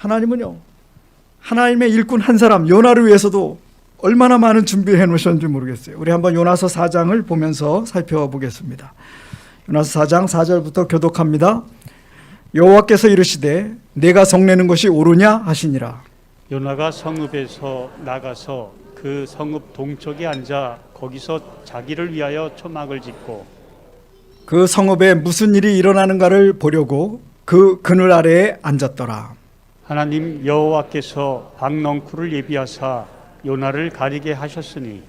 하나님은요, 하나님의 일꾼 한 사람 요나를 위해서도 얼마나 많은 준비해 놓으셨는지 모르겠어요. 우리 한번 요나서 4장을 보면서 살펴보겠습니다. 요나서 4장 4절부터 교독합니다. 여호와께서 이르시되 내가 성내는 것이 옳으냐 하시니라. 요나가 성읍에서 나가서 그 성읍 동쪽에 앉아 거기서 자기를 위하여 초막을 짓고 그 성읍에 무슨 일이 일어나는가를 보려고 그 그늘 아래에 앉았더라. 하나님 여호와께서 박넝쿨을 예비하사 요나를 가리게 하셨으니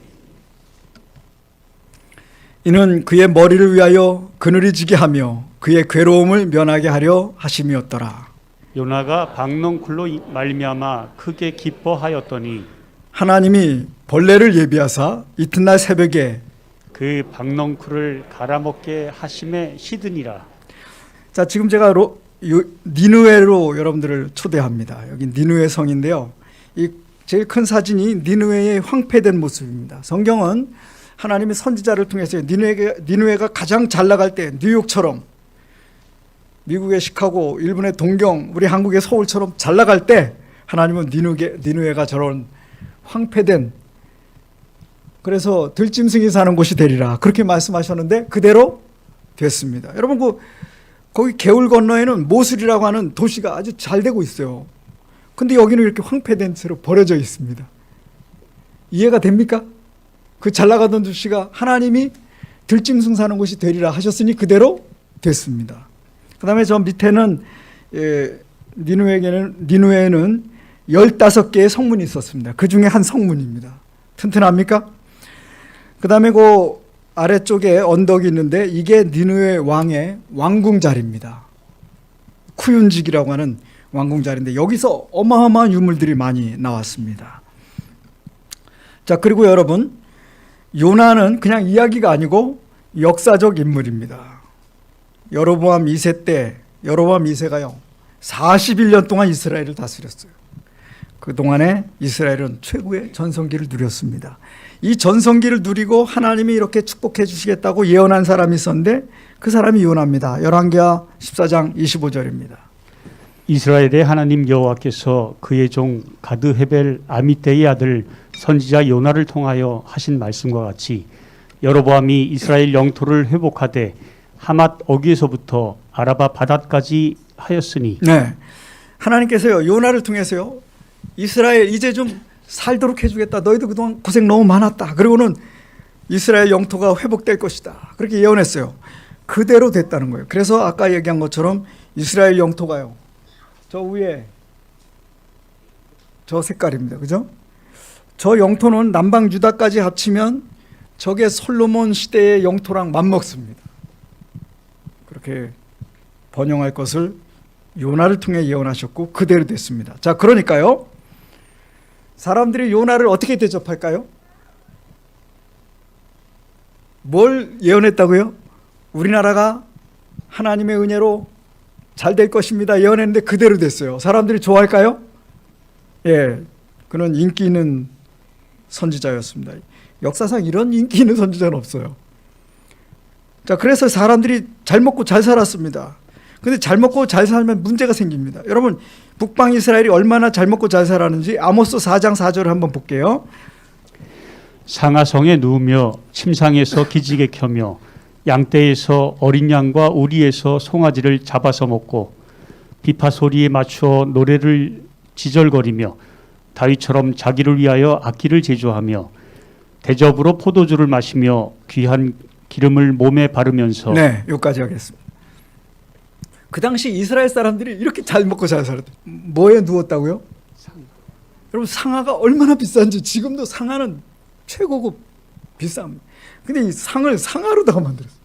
이는 그의 머리를 위하여 그늘이 지게 하며 그의 괴로움을 면하게 하려 하심이었더라. 요나가 박넝쿨로 말미암아 크게 기뻐하였더니 하나님이 벌레를 예비하사 이튿날 새벽에 그 박넝쿨을 갈아먹게 하심에 시드니라. 자, 지금 제가 니느웨로 여러분들을 초대합니다. 여기 니느웨 성인데요. 이 제일 큰 사진이 니느웨의 황폐된 모습입니다. 성경은 하나님이 선지자를 통해서 니느웨가 가장 잘 나갈 때 뉴욕처럼, 미국의 시카고, 일본의 동경, 우리 한국의 서울처럼 잘 나갈 때 하나님은 니느웨가 저런 황폐된, 그래서 들짐승이 사는 곳이 되리라 그렇게 말씀하셨는데 그대로 됐습니다. 여러분, 거기 개울 건너에는 모술이라고 하는 도시가 아주 잘 되고 있어요. 근데 여기는 이렇게 황폐된 채로 버려져 있습니다. 이해가 됩니까? 그 잘 나가던 도시가 하나님이 들짐승 사는 곳이 되리라 하셨으니 그대로 됐습니다. 그 다음에 저 밑에는 니느웨에는 15개의 성문이 있었습니다. 그 중에 한 성문입니다. 튼튼합니까? 그 다음에 그 아래쪽에 언덕이 있는데 이게 니느웨 왕의 왕궁자리입니다. 쿠윤직이라고 하는 왕궁자리인데 여기서 어마어마한 유물들이 많이 나왔습니다. 자, 그리고 여러분, 요나는 그냥 이야기가 아니고 역사적 인물입니다. 여로보암 2세 때 여로보암 2세가요 41년 동안 이스라엘을 다스렸어요. 그동안에 이스라엘은 최고의 전성기를 누렸습니다. 이 전성기를 누리고 하나님이 이렇게 축복해 주시겠다고 예언한 사람이 있었는데 그 사람이 요나입니다. 열왕기하 14장 25절입니다. 이스라엘의 하나님 여호와께서 그의 종 가드 헤벨 아미떼의 아들 선지자 요나를 통하여 하신 말씀과 같이 여로보암이 이스라엘 영토를 회복하되 하맛 어귀에서부터 아라바 바닷까지 하였으니. 네, 하나님께서요 요나를 통해서요 이스라엘 이제 좀 살도록 해주겠다. 너희도 그동안 고생 너무 많았다. 그리고는 이스라엘 영토가 회복될 것이다. 그렇게 예언했어요. 그대로 됐다는 거예요. 그래서 아까 얘기한 것처럼 이스라엘 영토가요 저 위에 저 색깔입니다. 그죠? 저 영토는 남방 유다까지 합치면 저게 솔로몬 시대의 영토랑 맞먹습니다. 그렇게 번영할 것을 요나를 통해 예언하셨고 그대로 됐습니다. 자, 그러니까요 사람들이 요나를 어떻게 대접할까요? 뭘 예언했다고요? 우리나라가 하나님의 은혜로 잘 될 것입니다 예언했는데 그대로 됐어요. 사람들이 좋아할까요? 예, 그는 인기 있는 선지자였습니다. 역사상 이런 인기 있는 선지자는 없어요. 자, 그래서 사람들이 잘 먹고 잘 살았습니다. 근데 잘 먹고 잘 살면 문제가 생깁니다. 여러분, 북방 이스라엘이 얼마나 잘 먹고 잘 살았는지 아모스 4장 4절을 한번 볼게요. 상하성에 누우며 침상에서 기지개 켜며 양떼에서 어린 양과 우리에서 송아지를 잡아서 먹고 비파 소리에 맞추어 노래를 지절거리며 다윗처럼 자기를 위하여 악기를 제조하며 대접으로 포도주를 마시며 귀한 기름을 몸에 바르면서. 네, 여기까지 하겠습니다. 그 당시 이스라엘 사람들이 이렇게 잘 먹고 잘 살았대. 뭐에 누웠다고요? 여러분, 상아가 얼마나 비싼지 지금도 상아는 최고급 비쌉니다. 근데 이 상을 상아로다가 만들었어요.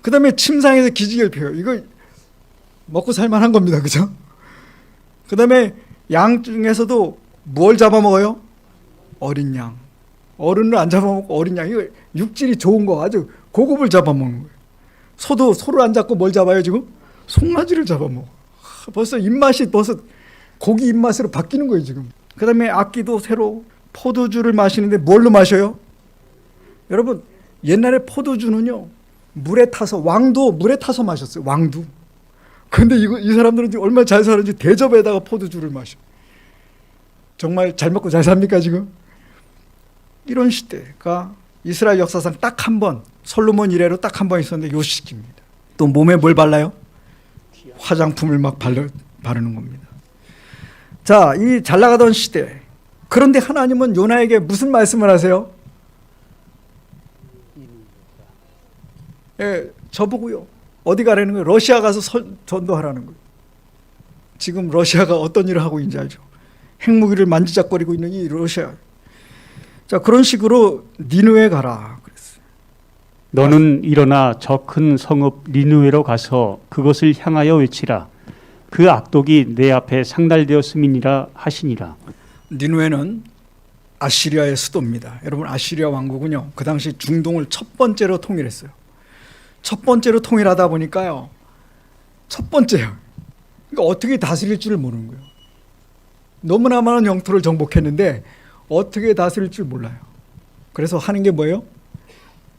그 다음에 침상에서 기지개를 펴요. 이거 먹고 살만한 겁니다. 그죠? 그 다음에 양 중에서도 뭘 잡아먹어요? 어린 양. 어른을 안 잡아먹고 어린 양. 이거 육질이 좋은 거 아주 고급을 잡아먹는 거예요. 소도 소를 안 잡고 뭘 잡아요 지금? 송아지를 잡아먹어. 벌써 입맛이 고기 입맛으로 바뀌는 거예요 지금. 그 다음에 악기도 새로 포도주를 마시는데 뭘로 마셔요? 여러분, 옛날에 포도주는요 물에 타서, 왕도 물에 타서 마셨어요. 왕도. 근데 이 사람들은 지금 얼마나 잘 사는지 대접에다가 포도주를 마셔. 정말 잘 먹고 잘 삽니까 지금? 이런 시대가 이스라엘 역사상 딱 한 번, 솔로몬 이래로 딱 한 번 있었는데 요 시기입니다. 또 몸에 뭘 발라요? 화장품을 막 바르는 겁니다. 자, 이 잘 나가던 시대. 그런데 하나님은 요나에게 무슨 말씀을 하세요? 예, 저보고요. 어디 가라는 거예요? 러시아 가서 전도하라는 거예요. 지금 러시아가 어떤 일을 하고 있는지 알죠? 핵무기를 만지작거리고 있는 이 러시아. 자, 그런 식으로 니느웨 가라 그랬어요. 너는 일어나 저 큰 성읍 니느웨로 가서 그것을 향하여 외치라. 그 악독이 내 앞에 상달되었음이니라 하시니라. 니느웨는 아시리아의 수도입니다. 여러분, 아시리아 왕국은요, 그 당시 중동을 첫 번째로 통일했어요. 첫 번째로 통일하다 보니까요, 첫 번째요. 그러니까 어떻게 다스릴 줄을 모르는 거예요. 너무나 많은 영토를 정복했는데 어떻게 다스릴 줄 몰라요. 그래서 하는 게 뭐예요?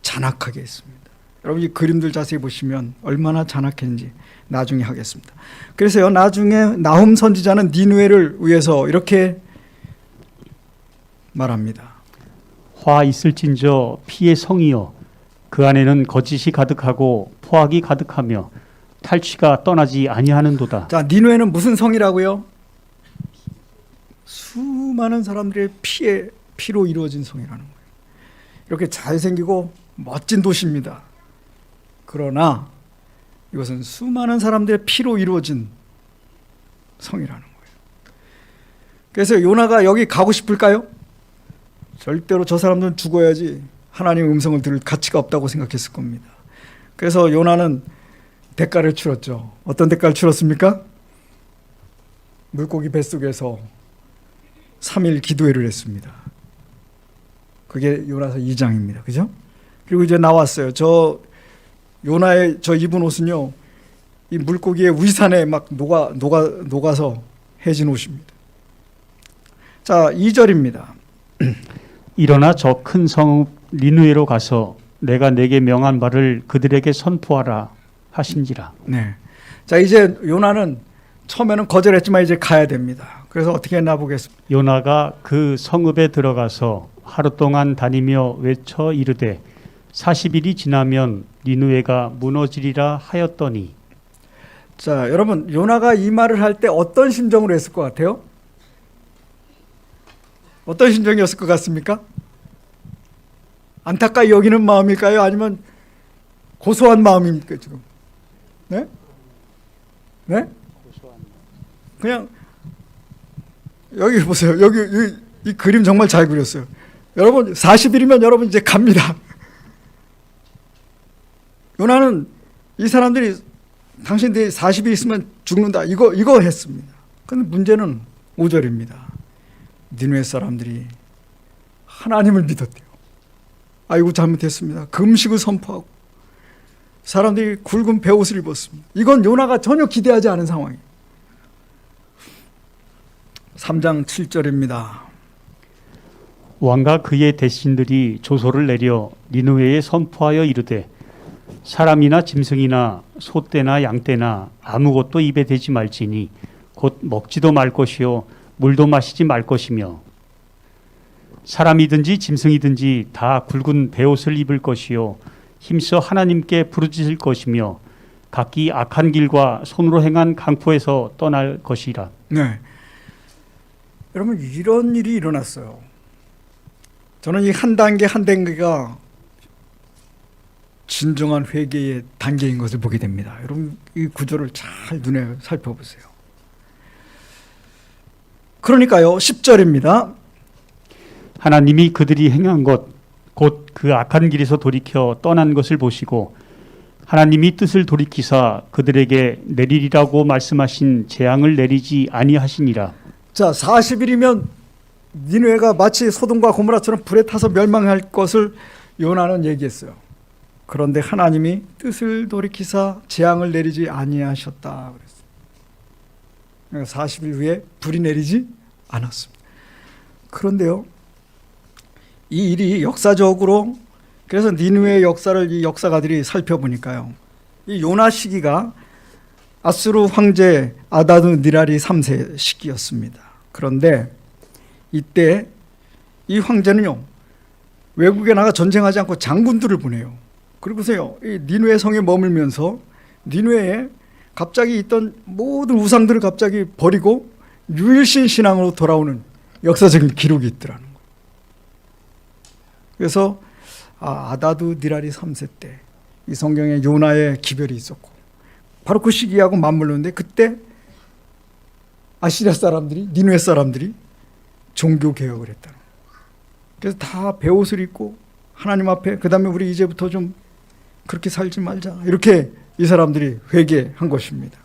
잔악하게 했습니다. 여러분, 이 그림들 자세히 보시면 얼마나 잔악했는지 나중에 하겠습니다. 그래서요, 나중에 나훔 선지자는 니느웨를 위해서 이렇게 말합니다. 화 있을진저 피의 성이여 그 안에는 거짓이 가득하고 포악이 가득하며 탈취가 떠나지 아니하는도다. 자, 니느웨는 무슨 성이라고요? 수많은 사람들의 피로 이루어진 성이라는 거예요. 이렇게 잘생기고 멋진 도시입니다. 그러나 이것은 수많은 사람들의 피로 이루어진 성이라는 거예요. 그래서 요나가 여기 가고 싶을까요? 절대로 저 사람들은 죽어야지 하나님의 음성을 들을 가치가 없다고 생각했을 겁니다. 그래서 요나는 대가를 치렀죠. 어떤 대가를 치렀습니까? 물고기 뱃속에서 3일 기도회를 했습니다. 그게 요나서 2장입니다. 그죠? 그리고 이제 나왔어요. 저 요나의 저 입은 옷은요, 이 물고기의 위산에 막 녹아서 해진 옷입니다. 자, 2절입니다. 일어나 저 큰 성읍 니느웨로 가서 내가 내게 명한 바를 그들에게 선포하라 하신지라. 네. 자, 이제 요나는 처음에는 거절했지만 이제 가야 됩니다. 그래서 어떻게 했나 보겠습니다. 요나가 그 성읍에 들어가서 하루 동안 다니며 외쳐 이르되 40일이 지나면 니느웨가 무너지리라 하였더니. 자, 여러분, 요나가 이 말을 할 때 어떤 심정으로 했을 것 같아요? 어떤 심정이었을 것 같습니까? 안타까이 여기는 마음일까요? 아니면 고소한 마음입니까 지금? 네? 네? 그냥 여기 보세요. 여기 이 그림 정말 잘 그렸어요. 여러분, 40일이면 여러분 이제 갑니다. 요나는 이 사람들이 당신들이 40일 있으면 죽는다, 이거 했습니다. 근데 문제는 5절입니다. 니느웨 사람들이 하나님을 믿었대요. 아이고 잘못했습니다. 금식을 선포하고 사람들이 굵은 베옷을 입었습니다. 이건 요나가 전혀 기대하지 않은 상황이에요. 3장 7절입니다. 왕과 그의 대신들이 조소를 내려 니느웨에 선포하여 이르되 사람이나 짐승이나 소떼나 양떼나 아무것도 입에 대지 말지니 곧 먹지도 말 것이요 물도 마시지 말 것이며 사람이든지 짐승이든지 다 굵은 베옷을 입을 것이요 힘써 하나님께 부르짖을 것이며 각기 악한 길과 손으로 행한 강포에서 떠날 것이라. 네, 여러분, 이런 일이 일어났어요. 저는 이 한 단계 한 단계가 진정한 회개의 단계인 것을 보게 됩니다. 여러분, 이 구조를 잘 눈에 살펴보세요. 그러니까요, 10절입니다. 하나님이 그들이 행한 것 곧 그 악한 길에서 돌이켜 떠난 것을 보시고 하나님이 뜻을 돌이키사 그들에게 내리리라고 말씀하신 재앙을 내리지 아니하시니라. 자, 40일이면 니느웨가 마치 소돔과 고모라처럼 불에 타서 멸망할 것을 요나는 얘기했어요. 그런데 하나님이 뜻을 돌이키사 재앙을 내리지 아니하셨다 그랬어요. 그러니까 40일 후에 불이 내리지 않았습니다. 그런데요, 이 일이 역사적으로, 그래서 니느웨의 역사를 이 역사가들이 살펴보니까요, 이 요나 시기가 아수르 황제 아다드 니랄이 3세 시기였습니다. 그런데 이때 이 황제는요, 외국에 나가 전쟁하지 않고 장군들을 보내요. 그리고서요, 이 니누에 성에 머물면서 니누에에 갑자기 있던 모든 우상들을 갑자기 버리고 유일신 신앙으로 돌아오는 역사적인 기록이 있더라는 거예요. 그래서 아다드 니랄이 3세 때 이 성경에 요나의 기별이 있었고, 바로 그 시기하고 맞물렸는데, 그때 아시리아 사람들이, 니누에 사람들이 종교 개혁을 했다는 거예요. 그래서 다 베옷을 입고 하나님 앞에, 그 다음에 우리 이제부터 좀 그렇게 살지 말자, 이렇게 이 사람들이 회개한 것입니다.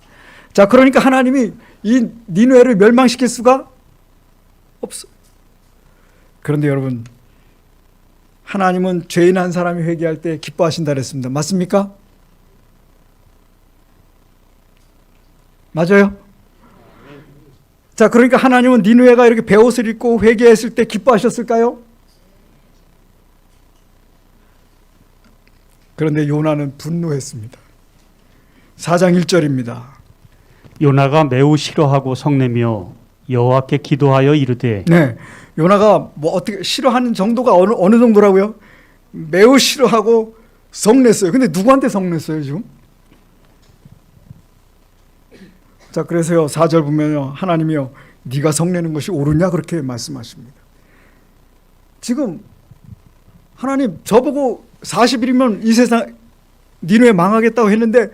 자, 그러니까 하나님이 이 니누에를 멸망시킬 수가 없어. 그런데 여러분, 하나님은 죄인 한 사람이 회개할 때 기뻐하신다 그랬습니다. 맞습니까? 맞아요? 자, 그러니까 하나님은 니누에가 이렇게 베옷을 입고 회개했을 때 기뻐하셨을까요? 그런데 요나는 분노했습니다. 4장 1절입니다. 요나가 매우 싫어하고 성내며 여호와께 기도하여 이르되. 네, 요나가 뭐 어떻게 싫어하는 정도가 어느 정도라고요? 매우 싫어하고 성냈어요. 근데 누구한테 성냈어요 지금? 자, 그래서요 4절 보면요, 하나님이요 네가 성내는 것이 옳으냐 그렇게 말씀하십니다. 지금 하나님 저보고 40일이면 이 세상 니누에 망하겠다고 했는데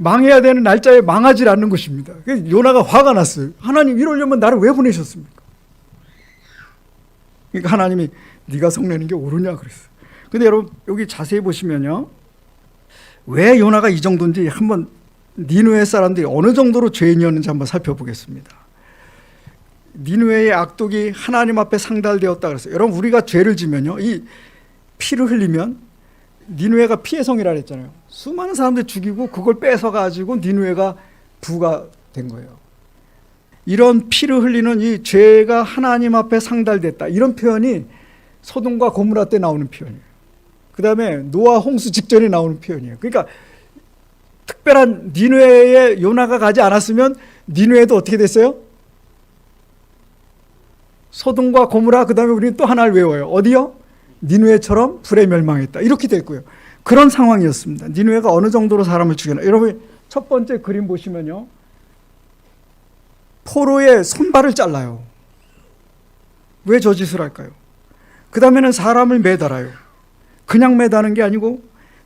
망해야 되는 날짜에 망하지 않는 것입니다. 요나가 화가 났어요. 하나님 이러려면 나를 왜 보내셨습니까? 그러니까 하나님이 네가 성내는 게 옳으냐 그랬어요. 근데 여러분 여기 자세히 보시면요, 왜 요나가 이 정도인지 한번, 니누에 사람들이 어느 정도로 죄인이었는지 한번 살펴보겠습니다. 니누에의 악독이 하나님 앞에 상달되었다 그랬어요. 여러분 우리가 죄를 지면요, 이 피를 흘리면, 니누에가 피의 성이라 그랬잖아요. 수많은 사람들 죽이고 그걸 뺏어가지고 니누에가 부가 된 거예요. 이런 피를 흘리는 이 죄가 하나님 앞에 상달됐다, 이런 표현이 소돔과 고모라 때 나오는 표현이에요. 그 다음에 노아 홍수 직전에 나오는 표현이에요. 그러니까 특별한 니누에에 요나가 가지 않았으면 니누에도 어떻게 됐어요? 소돔과 고모라, 그 다음에 우리는 또 하나를 외워요. 어디요? 니누에처럼 불에 멸망했다, 이렇게 됐고요. 그런 상황이었습니다. 니누에가 어느 정도로 사람을 죽였나. 여러분 첫 번째 그림 보시면요, 포로의 손발을 잘라요. 왜 저 짓을 할까요? 그 다음에는 사람을 매달아요. 그냥 매다는 게 아니고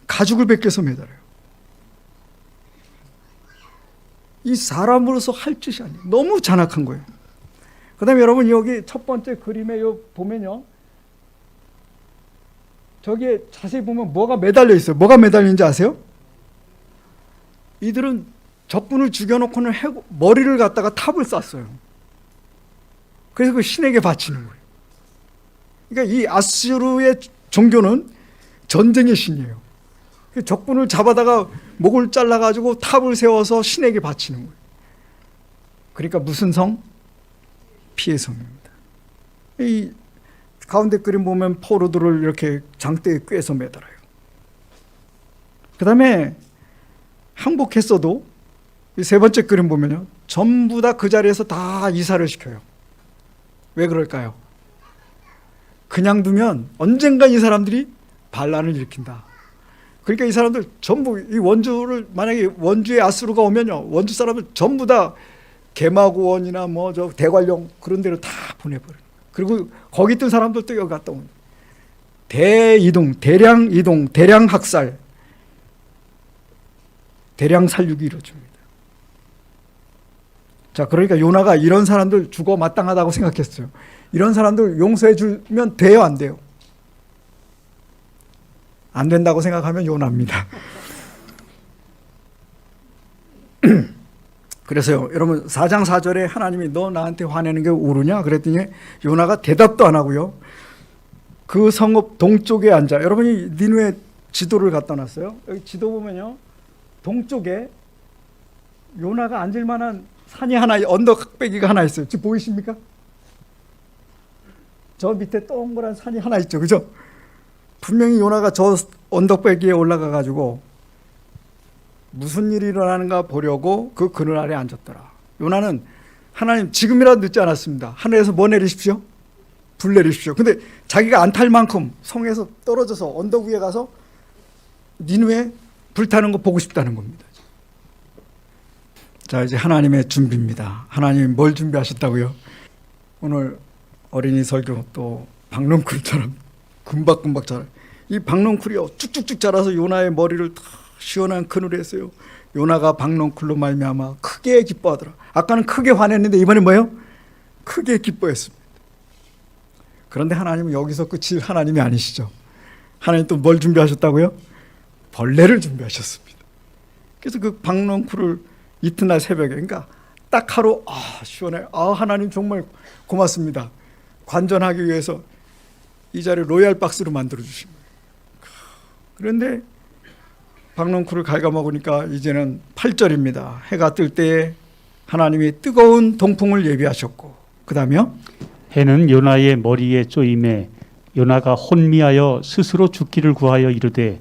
가죽을 벗겨서 매달아요. 이 사람으로서 할 짓이 아니에요. 너무 잔악한 거예요. 그 다음에 여러분 여기 첫 번째 그림에 보면요, 저기에 자세히 보면 뭐가 매달려 있어요. 뭐가 매달리는지 아세요? 이들은 적군을 죽여놓고는 머리를 갖다가 탑을 쌌어요. 그래서 그 신에게 바치는 거예요. 그러니까 이 아수르의 종교는 전쟁의 신이에요. 적군을 잡아다가 목을 잘라가지고 탑을 세워서 신에게 바치는 거예요. 그러니까 무슨 성? 피의 성입니다. 이 가운데 그림 보면 포로들을 이렇게 장대에 꿰서 매달아요. 그 다음에 항복했어도 이 세 번째 그림 보면요, 전부 다 그 자리에서 다 이사를 시켜요. 왜 그럴까요? 그냥 두면 언젠가 이 사람들이 반란을 일으킨다. 그러니까 이 사람들 전부, 이 원주를, 만약에 원주에 아수르가 오면요, 원주 사람들 전부 다 개마고원이나 뭐 저 대관령 그런 데로 다 보내버려요. 그리고 거기 있던 사람들도 여기 갔다 옵니다. 대이동, 대량 이동, 대량 학살, 대량 살육이 이루어집니다. 자, 그러니까 요나가 이런 사람들 죽어 마땅하다고 생각했어요. 이런 사람들 용서해 주면 돼요, 안 돼요? 안 된다고 생각하면 요나입니다. 그래서요, 여러분 4장 4절에 하나님이 너 나한테 화내는 게 옳으냐 그랬더니 요나가 대답도 안 하고요, 그 성읍 동쪽에 앉아. 여러분이 니누에 지도를 갖다 놨어요. 여기 지도 보면요, 동쪽에 요나가 앉을 만한 산이 하나, 언덕배기가 하나 있어요. 지금 보이십니까? 저 밑에 동그란 산이 하나 있죠, 그죠? 분명히 요나가 저 언덕배기에 올라가 가지고 무슨 일이 일어나는가 보려고 그 그늘 아래 앉았더라. 요나는 하나님 지금이라도 늦지 않았습니다. 하늘에서 뭐 내리십시오? 불 내리십시오. 근데 자기가 안 탈 만큼 성에서 떨어져서 언덕 위에 가서 니누에 불타는 거 보고 싶다는 겁니다. 자, 이제 하나님의 준비입니다. 하나님이 뭘 준비하셨다고요? 오늘 어린이 설교 또 박넝쿨처럼 금박금박 자라. 이 박넝쿨이요 쭉쭉쭉 자라서 요나의 머리를 다 시원한 그늘에 했어요. 요나가 박넝쿨로 말미암아 크게 기뻐하더라. 아까는 크게 화냈는데 이번엔 뭐예요? 크게 기뻐했습니다. 그런데 하나님은 여기서 끝이 하나님이 아니시죠. 하나님 또 뭘 준비하셨다고요? 벌레를 준비하셨습니다. 그래서 그 박넝쿨을 이튿날 새벽에, 그러니까 딱 하루, 시원해. 하나님 정말 고맙습니다. 관전하기 위해서 이 자리를 로얄 박스로 만들어 주신 거예요. 그런데 박넝쿨을 갉아먹으니까 이제는 8절입니다. 해가 뜰 때에 하나님이 뜨거운 동풍을 예비하셨고, 그 다음에요? 해는 요나의 머리에 쪼임에 요나가 혼미하여 스스로 죽기를 구하여 이르되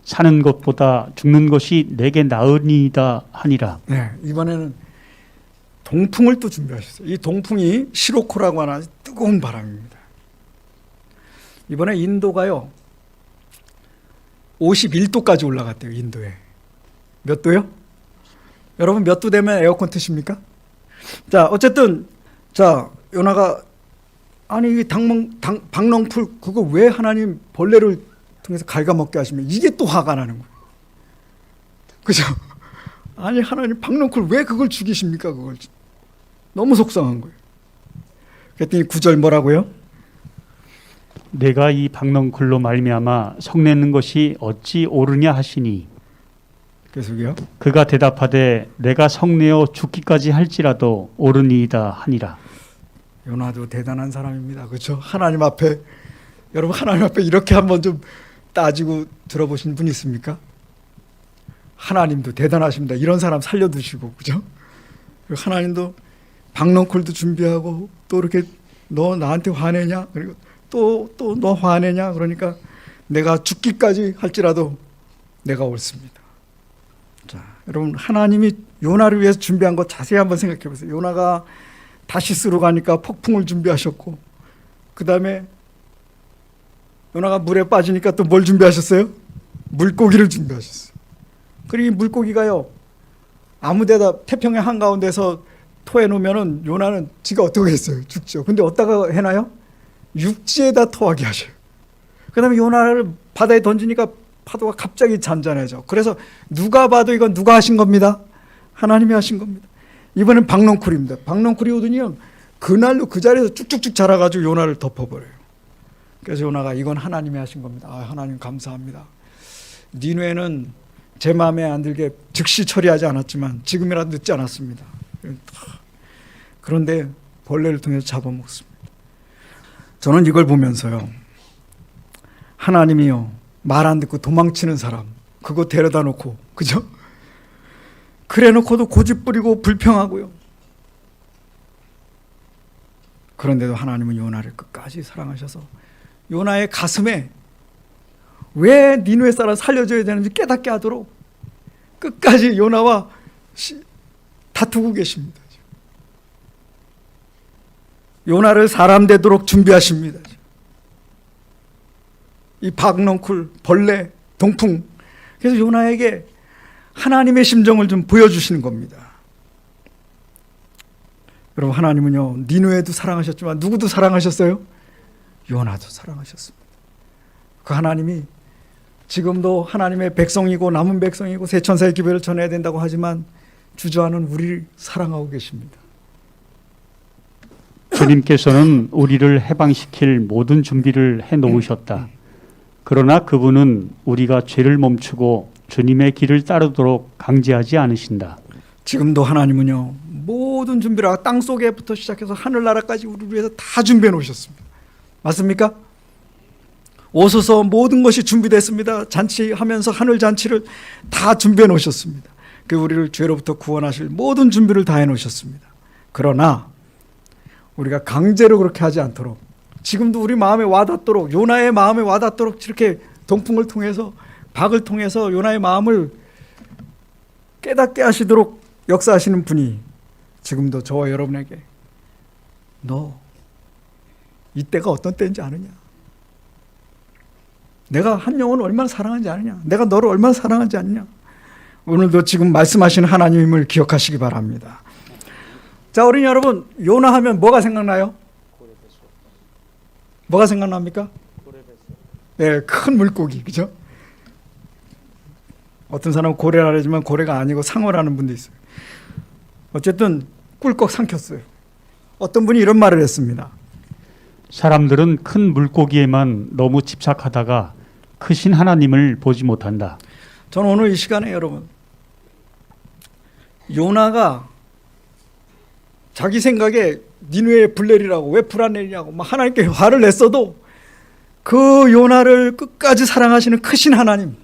사는 것보다 죽는 것이 내게 나으니이다 하니라. 네, 이번에는 동풍을 또 준비하셨어요. 이 동풍이 시로코라고 하는 뜨거운 바람입니다. 이번에 인도가요 51도까지 올라갔대요. 인도에. 몇 도요? 여러분 몇 도 되면 에어컨 트십니까? 자, 어쨌든 자, 요나가 아니 이 박넝쿨 그거 왜 하나님 벌레를 통해서 갉아먹게 하시면 이게 또 화가 나는 거예요. 그죠? 아니 하나님 박넝쿨 왜 그걸 죽이십니까? 그걸 너무 속상한 거예요. 그랬더니 9절 뭐라고요? 내가 이 박넝쿨로 말미암아 성내는 것이 어찌 옳으냐 하시니 계속이요. 그가 대답하되 내가 성내어 죽기까지 할지라도 옳으니이다 하니라. 요나도 대단한 사람입니다. 그렇죠? 하나님 앞에 여러분 하나님 앞에 이렇게 한번 좀 따지고 들어보신 분 있습니까? 하나님도 대단하십니다. 이런 사람 살려두시고 그죠? 하나님도 박넝쿨도 준비하고 또 이렇게 너 나한테 화내냐? 그리고 또 너 화내냐? 그러니까 내가 죽기까지 할지라도 내가 옳습니다. 자, 여러분 하나님이 요나를 위해서 준비한 거 자세히 한번 생각해 보세요. 요나가 다시스로 가니까 폭풍을 준비하셨고 그 다음에 요나가 물에 빠지니까 또 뭘 준비하셨어요? 물고기를 준비하셨어요. 그리고 이 물고기가요 아무데다 태평양 한가운데서 토해놓으면 요나는 지가 어떻게 했어요? 죽죠. 근데 어디다가 해놔요? 육지에다 토하게 하셔요. 그 다음에 요나를 바다에 던지니까 파도가 갑자기 잔잔해져. 그래서 누가 봐도 이건 누가 하신 겁니다? 하나님이 하신 겁니다. 이번엔 박넝쿨입니다. 박넝쿨이 오더니 그날로 그 자리에서 쭉쭉쭉 자라가지고 요나를 덮어버려요. 그래서 요나가 이건 하나님이 하신 겁니다. 하나님 감사합니다. 니누에는 제 마음에 안 들게 즉시 처리하지 않았지만 지금이라도 늦지 않았습니다. 그런데 벌레를 통해서 잡아먹습니다. 저는 이걸 보면서요. 하나님이요. 말 안 듣고 도망치는 사람 그거 데려다 놓고 그죠? 그래 놓고도 고집 부리고 불평하고요. 그런데도 하나님은 요나를 끝까지 사랑하셔서 요나의 가슴에 왜 니누의 사람 살려줘야 되는지 깨닫게 하도록 끝까지 요나와 다투고 계십니다. 요나를 사람 되도록 준비하십니다. 이 박넝쿨, 벌레, 동풍. 그래서 요나에게 하나님의 심정을 좀 보여주시는 겁니다. 여러분 하나님은요 니누에도 사랑하셨지만 누구도 사랑하셨어요? 요나도 사랑하셨습니다. 그 하나님이 지금도 하나님의 백성이고 남은 백성이고 새 천사의 기별을 전해야 된다고 하지만 주저하는 우리를 사랑하고 계십니다. 주님께서는 우리를 해방시킬 모든 준비를 해놓으셨다. 그러나 그분은 우리가 죄를 멈추고 주님의 길을 따르도록 강제하지 않으신다. 지금도 하나님은요 모든 준비를 땅 속에부터 시작해서 하늘나라까지 우리를 위해서 다 준비해 놓으셨습니다. 맞습니까? 오소서 모든 것이 준비됐습니다. 잔치하면서 하늘 잔치를 다 준비해 놓으셨습니다. 그 우리를 죄로부터 구원하실 모든 준비를 다 해 놓으셨습니다. 그러나 우리가 강제로 그렇게 하지 않도록 지금도 우리 마음에 와닿도록 요나의 마음에 와닿도록 이렇게 동풍을 통해서 박을 통해서 요나의 마음을 깨닫게 하시도록 역사하시는 분이 지금도 저와 여러분에게 너 이때가 어떤 때인지 아느냐? 내가 한 영혼을 얼마나 사랑하는지 아느냐? 내가 너를 얼마나 사랑하는지 아느냐? 오늘도 지금 말씀하시는 하나님을 기억하시기 바랍니다. 자, 어린이 여러분, 요나 하면 뭐가 생각나요? 뭐가 생각납니까? 네, 큰 물고기, 그죠? 어떤 사람은 고래라 그러지만 고래가 아니고 상어라는 분도 있어요. 어쨌든 꿀꺽 삼켰어요. 어떤 분이 이런 말을 했습니다. 사람들은 큰 물고기에만 너무 집착하다가 크신 하나님을 보지 못한다. 저는 오늘 이 시간에 여러분, 요나가 자기 생각에 니느웨에 불 내리라고, 왜 불 안 내리냐고 막 하나님께 화를 냈어도 그 요나를 끝까지 사랑하시는 크신 하나님,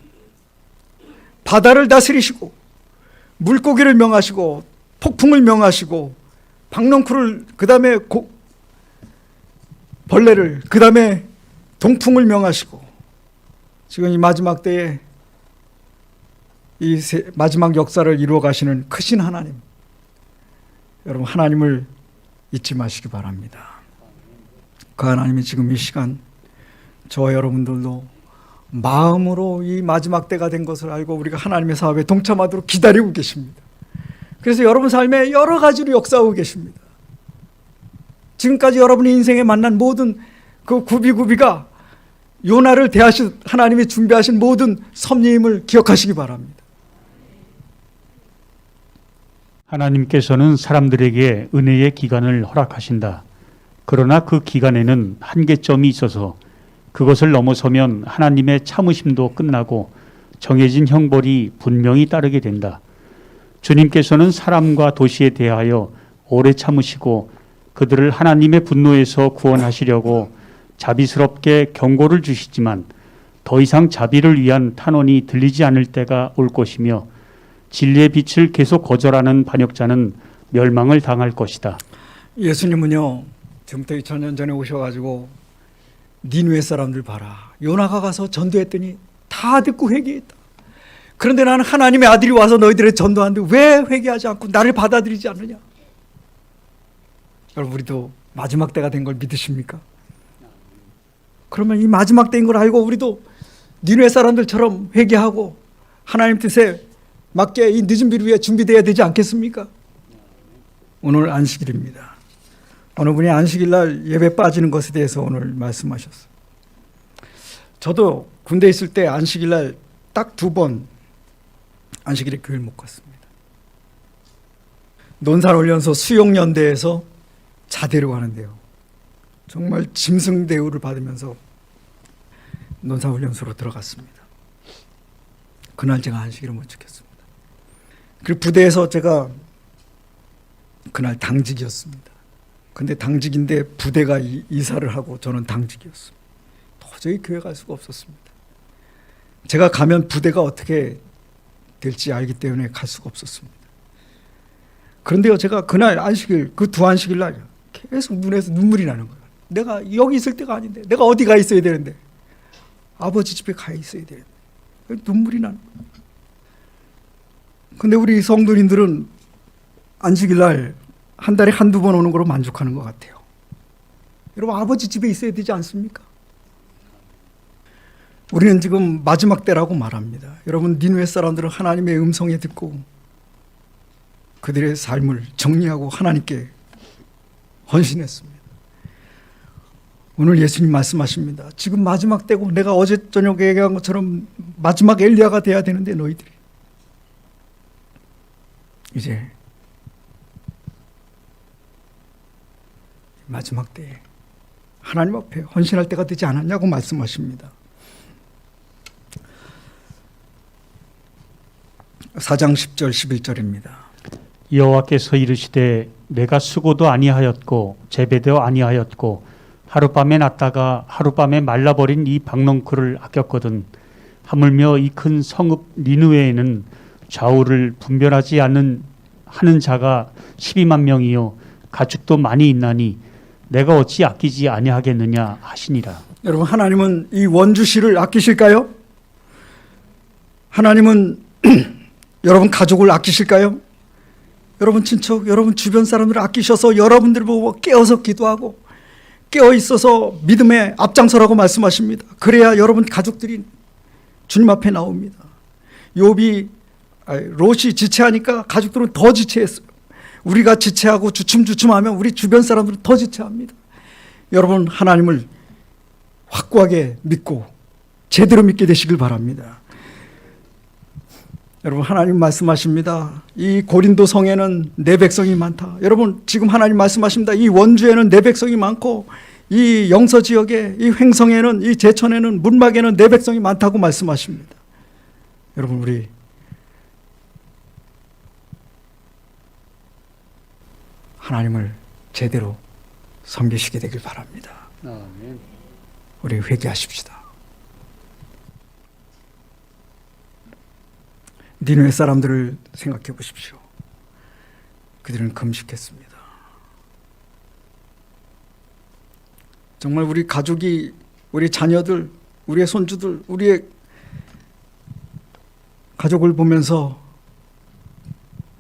바다를 다스리시고 물고기를 명하시고 폭풍을 명하시고 박넝쿨을, 그 다음에 벌레를, 그 다음에 동풍을 명하시고 지금 이 마지막 때에 이 마지막 역사를 이루어 가시는 크신 하나님, 여러분 하나님을 잊지 마시기 바랍니다. 그 하나님이 지금 이 시간 저와 여러분들도 마음으로 이 마지막 때가 된 것을 알고 우리가 하나님의 사업에 동참하도록 기다리고 계십니다. 그래서 여러분 삶에 여러 가지로 역사하고 계십니다. 지금까지 여러분의 인생에 만난 모든 그 구비구비가 요나를 대하신 하나님이 준비하신 모든 섭리임을 기억하시기 바랍니다. 하나님께서는 사람들에게 은혜의 기간을 허락하신다. 그러나 그 기간에는 한계점이 있어서 그것을 넘어서면 하나님의 참으심도 끝나고 정해진 형벌이 분명히 따르게 된다. 주님께서는 사람과 도시에 대하여 오래 참으시고 그들을 하나님의 분노에서 구원하시려고 자비스럽게 경고를 주시지만 더 이상 자비를 위한 탄원이 들리지 않을 때가 올 것이며 진리의 빛을 계속 거절하는 반역자는 멸망을 당할 것이다. 예수님은요, 지금부터 2000년 전에 오셔가지고 니느웨 사람들 봐라, 요나가 가서 전도했더니 다 듣고 회개했다. 그런데 나는 하나님의 아들이 와서 너희들의 전도하는데 왜 회개하지 않고 나를 받아들이지 않느냐? 여러분, 우리도 마지막 때가 된 걸 믿으십니까? 그러면 이 마지막 때인 걸 알고 우리도 니느웨 사람들처럼 회개하고 하나님 뜻에 맞게 이 늦은 비를 위해 준비되어야 되지 않겠습니까? 오늘 안식일입니다. 어느 분이 안식일 날 예배 빠지는 것에 대해서 오늘 말씀하셨어요. 저도 군대 있을 때 안식일 날 딱 2번 안식일에 교회를 못 갔습니다. 논산훈련소 수용연대에서 자대로 가는데요, 정말 짐승 대우를 받으면서 논산훈련소로 들어갔습니다. 그날 제가 안식일을 못 지켰습니다. 그리고 부대에서 제가 그날 당직이었습니다. 근데 당직인데 부대가 이사를 하고 저는 당직이었습니다. 도저히 교회 갈 수가 없었습니다. 제가 가면 부대가 어떻게 될지 알기 때문에 갈 수가 없었습니다. 그런데요, 제가 그날 안식일, 그 2안식일 날 계속 눈에서 눈물이 나는 거예요. 내가 여기 있을 때가 아닌데, 내가 어디 가 있어야 되는데, 아버지 집에 가 있어야 되는데 눈물이 나는 거예요. 근데 우리 성도님들은 안식일 날 한 달에 1-2번 오는 거로 만족하는 것 같아요. 여러분, 아버지 집에 있어야 되지 않습니까? 우리는 지금 마지막 때라고 말합니다. 여러분, 니느웨 사람들은 하나님의 음성에 듣고 그들의 삶을 정리하고 하나님께 헌신했습니다. 오늘 예수님 말씀하십니다. 지금 마지막 때고 내가 어제 저녁에 얘기한 것처럼 마지막 엘리야가 돼야 되는데 너희들이 이제 마지막 때에 하나님 앞에 헌신할 때가 되지 않았냐고 말씀하십니다. 4장 10절 11절입니다. 여호와께서 이르시되 내가 수고도 아니하였고 재배도 아니하였고 하룻밤에 났다가 하룻밤에 말라버린 이 박넝쿨을 아꼈거든. 하물며 이 큰 성읍 니느웨에는 좌우를 분별하지 않는 하는 자가 12만 명이요 가축도 많이 있나니 내가 어찌 아끼지 아니하겠느냐 하시니라. 여러분, 하나님은 이 원주시를 아끼실까요? 하나님은 여러분 가족을 아끼실까요? 여러분 친척, 여러분 주변 사람들을 아끼셔서 여러분들 보고 깨어서 기도하고 깨어 있어서 믿음의 앞장서라고 말씀하십니다. 그래야 여러분 가족들이 주님 앞에 나옵니다. 롯이 지체하니까 가족들은 더 지체했어요. 우리가 지체하고 주춤주춤하면 우리 주변 사람들은 더 지체합니다. 여러분 하나님을 확고하게 믿고 제대로 믿게 되시길 바랍니다. 여러분 하나님 말씀하십니다. 이 고린도 성에는 내 백성이 많다. 여러분 지금 하나님 말씀하십니다. 이 원주에는 내 백성이 많고 이 영서 지역에 이 횡성에는 이 제천에는 문막에는 내 백성이 많다고 말씀하십니다. 여러분 우리 하나님을 제대로 섬기시게 되길 바랍니다. 아멘. 우리 회개하십시다. 니느웨 사람들을 생각해 보십시오. 그들은 금식했습니다. 정말 우리 가족이, 우리 자녀들, 우리의 손주들, 우리의 가족을 보면서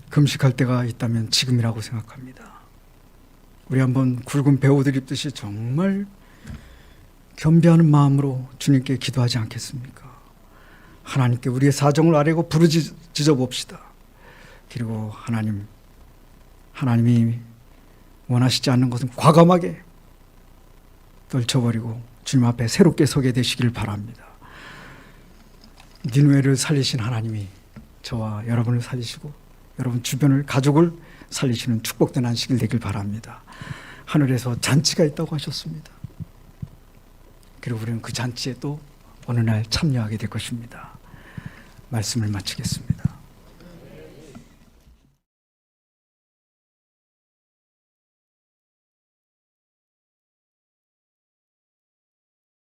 금식할 때가 있다면 지금이라고 생각합니다. 우리 한번 굵은 배옷을 입듯이 정말 겸비하는 마음으로 주님께 기도하지 않겠습니까? 하나님께 우리의 사정을 아뢰고 부르짖어 봅시다. 그리고 하나님이 원하시지 않는 것은 과감하게 떨쳐버리고 주님 앞에 새롭게 서게 되시길 바랍니다. 니느웨를 살리신 하나님이 저와 여러분을 살리시고 여러분 주변을, 가족을 살리시는 축복된 안식일 되길 바랍니다. 하늘에서 잔치가 있다고 하셨습니다. 그리고 우리는 그 잔치에 또 어느 날 참여하게 될 것입니다. 말씀을 마치겠습니다.